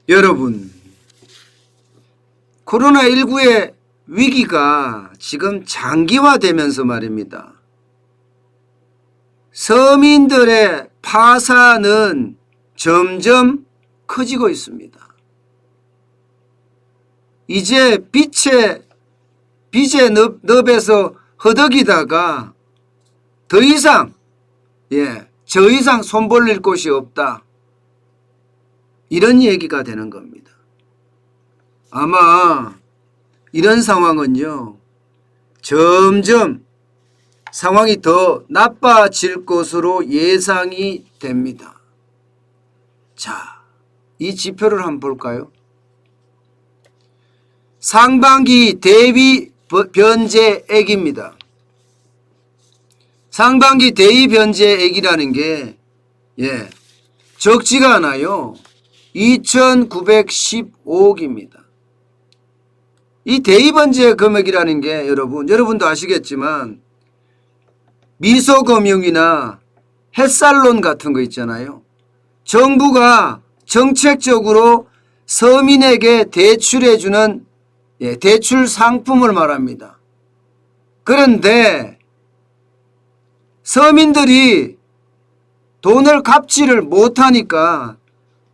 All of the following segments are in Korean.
여러분, 코로나19의 위기가 지금 장기화되면서 말입니다. 서민들의 파산은 점점 커지고 있습니다. 이제 빚의 늪에서 허덕이다가 더 이상 손 벌릴 곳이 없다. 이런 얘기가 되는 겁니다. 아마 이런 상황은요, 점점 상황이 더 나빠질 것으로 예상이 됩니다. 자, 이 지표를 한번 볼까요? 상반기 대비 변제액입니다. 상반기 대비 변제액이라는 게 적지가 않아요. 2,915억입니다. 이 대입변제 금액이라는 게 여러분도 아시겠지만 미소금융이나 햇살론 같은 거 있잖아요. 정부가 정책적으로 서민에게 대출해주는 대출 상품을 말합니다. 그런데 서민들이 돈을 갚지를 못하니까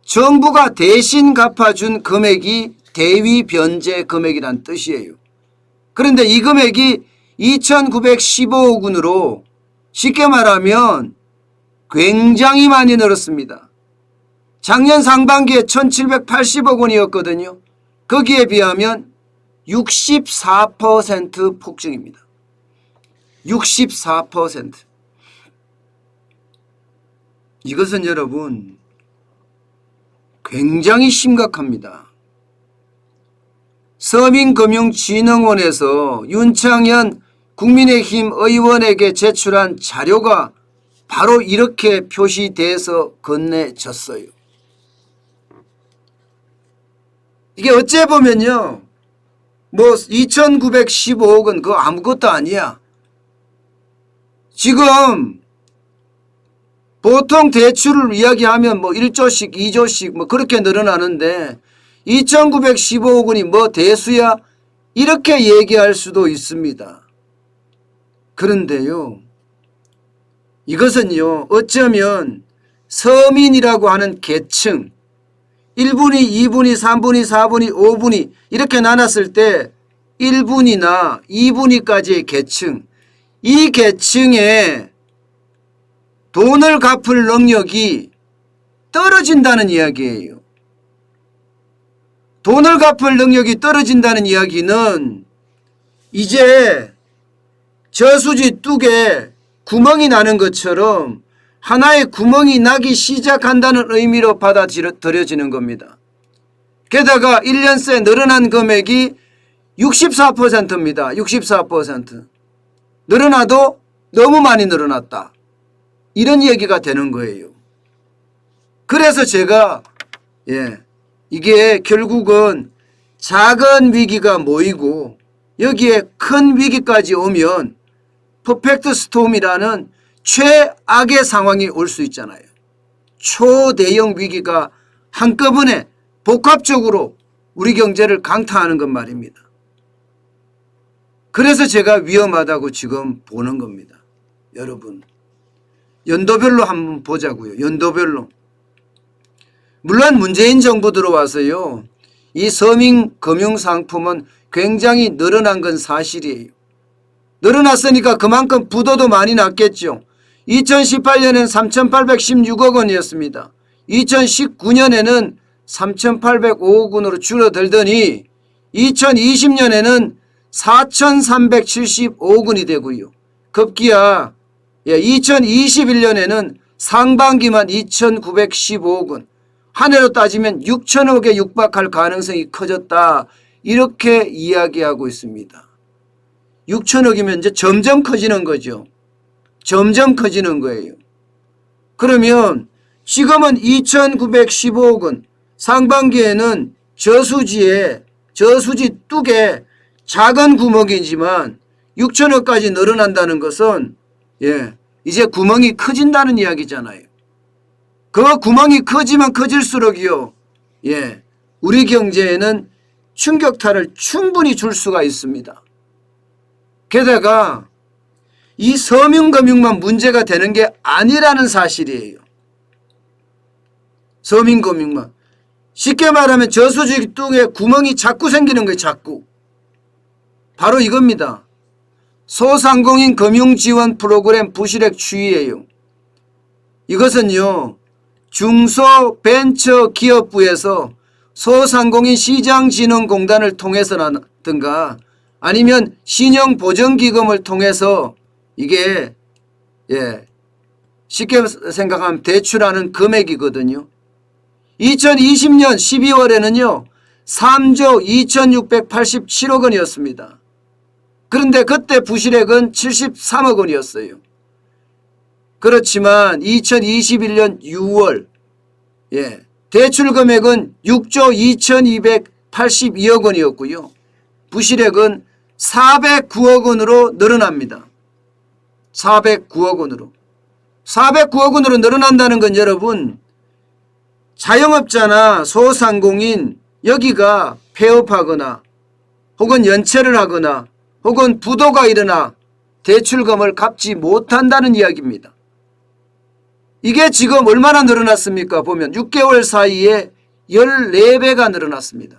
정부가 대신 갚아준 금액이 대위 변제 금액이란 뜻이에요. 그런데 이 금액이 2,915억 원으로 쉽게 말하면 굉장히 많이 늘었습니다. 작년 상반기에 1,780억 원이었거든요. 거기에 비하면 64% 폭증입니다. 64%. 이것은 여러분 굉장히 심각합니다. 서민금융진흥원에서 윤창현 국민의힘 의원에게 제출한 자료가 바로 이렇게 표시돼서 건네졌어요. 이게 어째 보면요, 2,915억은 그거 아무것도 아니야. 지금 보통 대출을 이야기하면 1조씩 2조씩 그렇게 늘어나는데 2,915억 원이 대수야? 이렇게 얘기할 수도 있습니다. 그런데요, 이것은요, 어쩌면 서민이라고 하는 계층 1분위, 2분위, 3분위, 4분위, 5분위 이렇게 나눴을 때 1분위나 2분위까지의 계층, 이 계층에 돈을 갚을 능력이 떨어진다는 이야기예요. 돈을 갚을 능력이 떨어진다는 이야기는 이제 저수지 뚝에 구멍이 나는 것처럼 하나의 구멍이 나기 시작한다는 의미로 받아들여지는 겁니다. 게다가 1년 새 늘어난 금액이 64%입니다. 64%. 늘어나도 너무 많이 늘어났다. 이런 얘기가 되는 거예요. 그래서 제가 이게 결국은 작은 위기가 모이고 여기에 큰 위기까지 오면 퍼펙트 스톰이라는 최악의 상황이 올 수 있잖아요. 초대형 위기가 한꺼번에 복합적으로 우리 경제를 강타하는 것 말입니다. 그래서 제가 위험하다고 지금 보는 겁니다. 여러분, 연도별로 한번 보자고요. 연도별로. 물론 문재인 정부 들어와서요, 이 서민 금융상품은 굉장히 늘어난 건 사실이에요. 늘어났으니까 그만큼 부도도 많이 났겠죠. 2018년에는 3,816억 원이었습니다. 2019년에는 3,805억 원으로 줄어들더니 2020년에는 4,375억 원이 되고요. 급기야 2021년에는 상반기만 2,915억 원, 한 해로 따지면 6천억에 육박할 가능성이 커졌다. 이렇게 이야기하고 있습니다. 6천억이면 이제 점점 커지는 거죠. 점점 커지는 거예요. 그러면 지금은 2,915억 원, 상반기에는 저수지 뚝에 작은 구멍이지만 6천억까지 늘어난다는 것은 이제 구멍이 커진다는 이야기잖아요. 그 구멍이 커지면 커질수록이요, 우리 경제에는 충격타를 충분히 줄 수가 있습니다. 게다가 이 서민금융만 문제가 되는 게 아니라는 사실이에요. 서민금융만. 쉽게 말하면 저수지 뚱에 구멍이 자꾸 생기는 거예요. 자꾸. 바로 이겁니다. 소상공인 금융지원 프로그램 부실액 추이예요. 이것은요, 중소벤처기업부에서 소상공인 시장진흥공단을 통해서라든가 아니면 신용보전기금을 통해서 이게 쉽게 생각하면 대출하는 금액이거든요. 2020년 12월에는요 3조 2687억 원이었습니다. 그런데 그때 부실액은 73억 원이었어요. 그렇지만 2021년 6월 대출 금액은 6조 2282억 원이었고요. 부실액은 409억 원으로 늘어납니다. 409억 원으로. 409억 원으로 늘어난다는 건 여러분, 자영업자나 소상공인 여기가 폐업하거나 혹은 연체를 하거나 혹은 부도가 일어나 대출금을 갚지 못한다는 이야기입니다. 이게 지금 얼마나 늘어났습니까? 보면 6개월 사이에 14배가 늘어났습니다.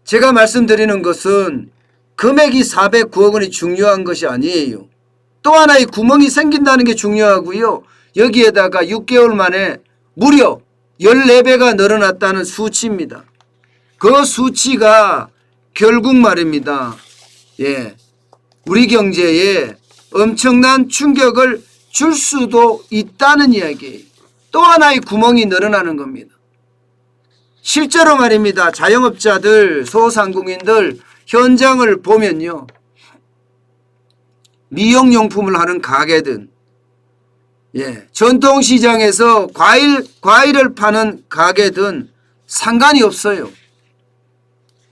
제가 말씀드리는 것은 금액이 409억 원이 중요한 것이 아니에요. 또 하나의 구멍이 생긴다는 게 중요하고요. 여기에다가 6개월 만에 무려 14배가 늘어났다는 수치입니다. 그 수치가 결국 말입니다. 우리 경제에 엄청난 충격을 줄 수도 있다는 이야기예요. 또 하나의 구멍이 늘어나는 겁니다. 실제로 말입니다. 자영업자들, 소상공인들 현장을 보면요. 미용용품을 하는 가게든 전통시장에서 과일을 파는 가게든 상관이 없어요.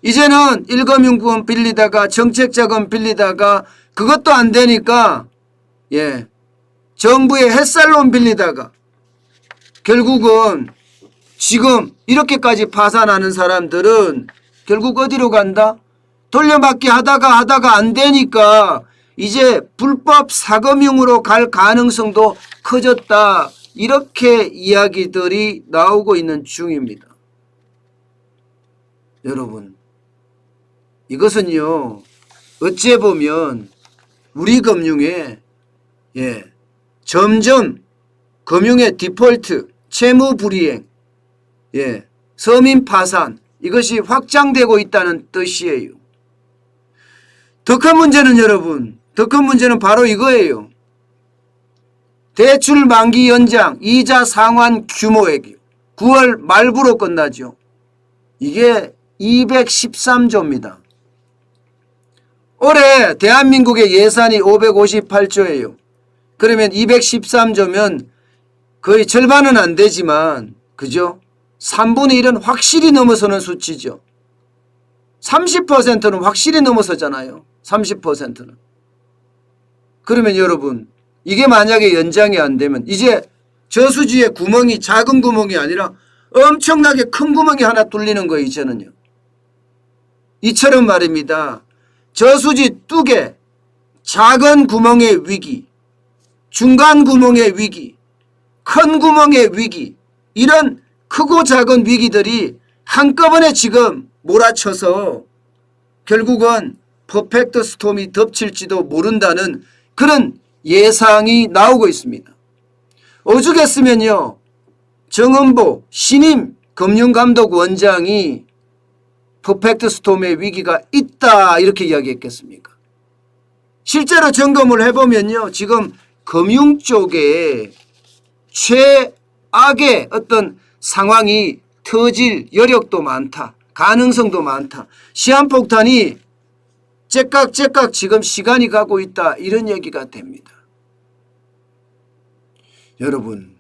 이제는 1금융권 빌리다가 정책자금 빌리다가 그것도 안 되니까 정부의 햇살론 빌리다가 결국은 지금 이렇게까지 파산하는 사람들은 결국 어디로 간다? 돌려받기 하다가 안 되니까 이제 불법 사금융으로 갈 가능성도 커졌다. 이렇게 이야기들이 나오고 있는 중입니다. 여러분, 이것은요 어찌 보면 우리 금융에 점점 금융의 디폴트, 채무불이행, 서민 파산 이것이 확장되고 있다는 뜻이에요. 더 큰 문제는 여러분, 더 큰 문제는 바로 이거예요. 대출 만기 연장, 이자 상환 규모액이요. 9월 말부로 끝나죠. 이게 213조입니다. 올해 대한민국의 예산이 558조예요. 그러면 213조면 거의 절반은 안 되지만 그죠? 3분의 1은 확실히 넘어서는 수치죠. 30%는 확실히 넘어서잖아요. 30%는. 그러면 여러분 이게 만약에 연장이 안 되면 이제 저수지의 구멍이 작은 구멍이 아니라 엄청나게 큰 구멍이 하나 뚫리는 거예요. 이제는요. 이처럼 말입니다. 저수지 뚝에 작은 구멍의 위기, 중간 구멍의 위기, 큰 구멍의 위기, 이런 크고 작은 위기들이 한꺼번에 지금 몰아쳐서 결국은 퍼펙트 스톰이 덮칠지도 모른다는 그런 예상이 나오고 있습니다. 오죽했으면요 정은보 신임 금융감독원장이 퍼펙트 스톰의 위기가 있다 이렇게 이야기했겠습니까? 실제로 점검을 해보면요 지금 금융 쪽에 최악의 어떤 상황이 터질 여력도 많다. 가능성도 많다. 시한폭탄이 째깍째깍 지금 시간이 가고 있다. 이런 얘기가 됩니다. 여러분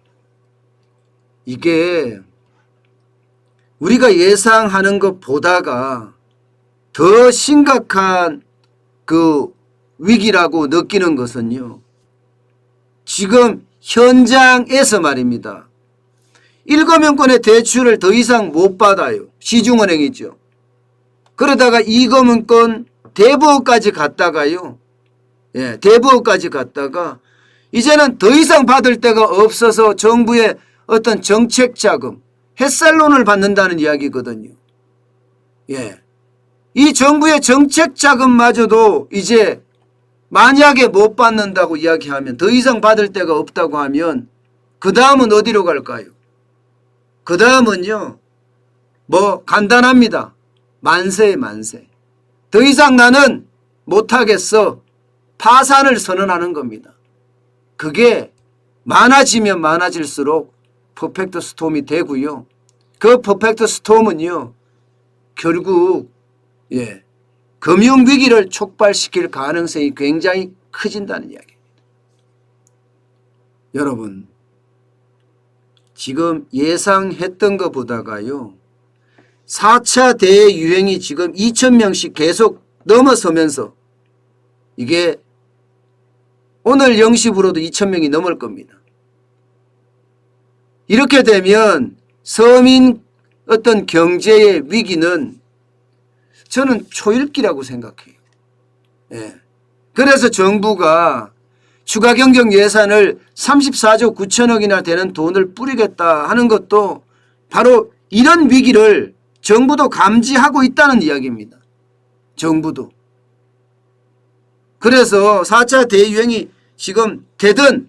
이게 우리가 예상하는 것보다가 더 심각한 그 위기라고 느끼는 것은요. 지금 현장에서 말입니다. 일거면권의 대출을 더 이상 못 받아요. 시중은행이죠. 그러다가 이거문권 대부업까지 갔다가요. 예, 대부업까지 갔다가 이제는 더 이상 받을 데가 없어서 정부의 어떤 정책 자금, 햇살론을 받는다는 이야기거든요. 예. 이 정부의 정책 자금마저도 이제 만약에 못 받는다고 이야기하면, 더 이상 받을 데가 없다고 하면 그 다음은 어디로 갈까요? 그 다음은요, 뭐 간단합니다. 만세에 만세. 더 이상 나는 못하겠어. 파산을 선언하는 겁니다. 그게 많아지면 많아질수록 퍼펙트 스톰이 되고요. 그 퍼펙트 스톰은요, 결국 금융위기를 촉발시킬 가능성이 굉장히 커진다는 이야기입니다. 여러분, 지금 예상했던 것보다가요, 4차 대유행이 지금 2,000명씩 계속 넘어서면서 이게 오늘 0시부로도 2,000명이 넘을 겁니다. 이렇게 되면 서민 어떤 경제의 위기는 저는 초읽기라고 생각해요. 예. 그래서 정부가 추가 경정 예산을 34조 9천억이나 되는 돈을 뿌리겠다 하는 것도 바로 이런 위기를 정부도 감지하고 있다는 이야기입니다. 정부도. 그래서 4차 대유행이 지금 되든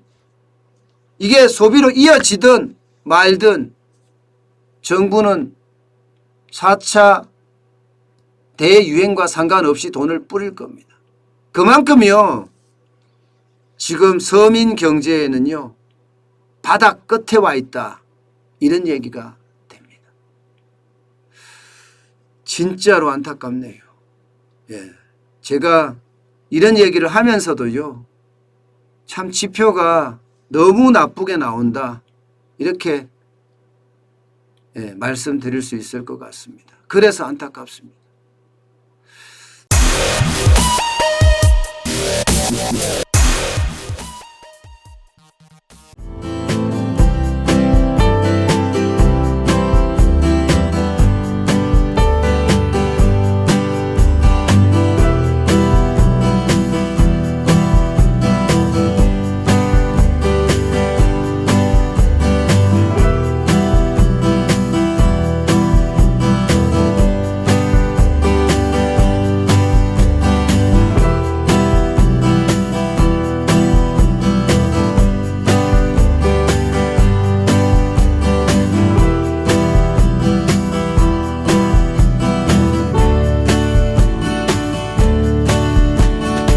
이게 소비로 이어지든 말든 정부는 4차 대유행과 상관없이 돈을 뿌릴 겁니다. 그만큼요, 지금 서민 경제에는요, 바닥 끝에 와 있다. 이런 얘기가 됩니다. 진짜로 안타깝네요. 예. 제가 이런 얘기를 하면서도요, 참 지표가 너무 나쁘게 나온다. 이렇게 말씀드릴 수 있을 것 같습니다. 그래서 안타깝습니다.